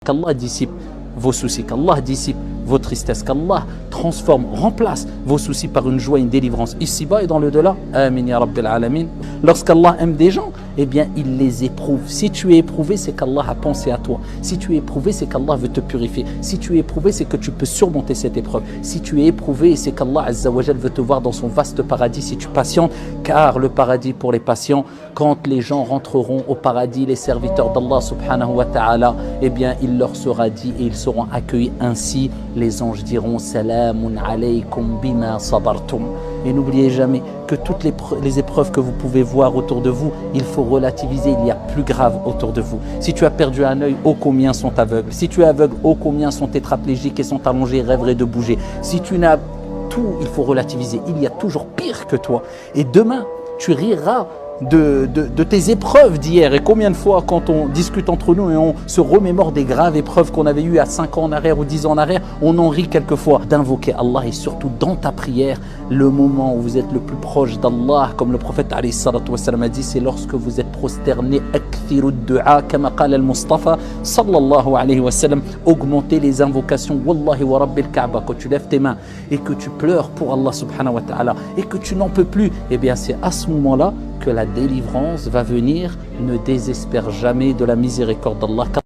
Qu'Allah dissipe vos soucis, qu'Allah dissipe vos tristesses, qu'Allah transforme, remplace vos soucis par une joie, une délivrance ici-bas et dans le delà. Amin ya Rabbil Alamin. Lorsqu'Allah aime des gens, eh bien il les éprouve. Si tu es éprouvé, c'est qu'Allah a pensé à toi. Si tu es éprouvé, c'est qu'Allah veut te purifier. Si tu es éprouvé, c'est que tu peux surmonter cette épreuve. Si tu es éprouvé, c'est qu'Allah Azza wa Jal veut te voir dans son vaste paradis si tu patientes, car le paradis pour les patients, quand les gens rentreront au paradis, les serviteurs d'Allah subhanahu wa ta'ala, eh bien il leur sera dit et ils seront accueillis ainsi. Les anges diront Salamun alaykum bima sabartum. Et n'oubliez jamais que toutes les épreuves que vous pouvez voir autour de vous, il faut relativiser, il y a plus grave autour de vous. Si tu as perdu un œil, ô combien sont aveugles. Si tu es aveugle, ô combien sont tétraplégiques et sont allongés, rêveraient de bouger. Si tu n'as tout, il faut relativiser. Il y a toujours pire que toi. Et demain, tu riras de tes épreuves d'hier. Et combien de fois quand on discute entre nous et on se remémore des graves épreuves qu'on avait eues à 5 ans en arrière ou 10 ans en arrière, on en rit quelquefois. D'invoquer Allah et surtout dans ta prière, le moment où vous êtes le plus proche d'Allah, comme le prophète alayhi salatu wassalam a dit, c'est lorsque vous êtes prosterné, akthiru du'a kama qala al-Mustafa sallallahu alayhi wa sallam, augmentez les invocations, wallahi wa rabbil Kaaba, quand tu lèves tes mains et que tu pleures pour Allah subhanahu wa ta'ala et que tu n'en peux plus, eh bien c'est à ce moment-là que la délivrance va venir. Ne désespère jamais de la miséricorde d'Allah.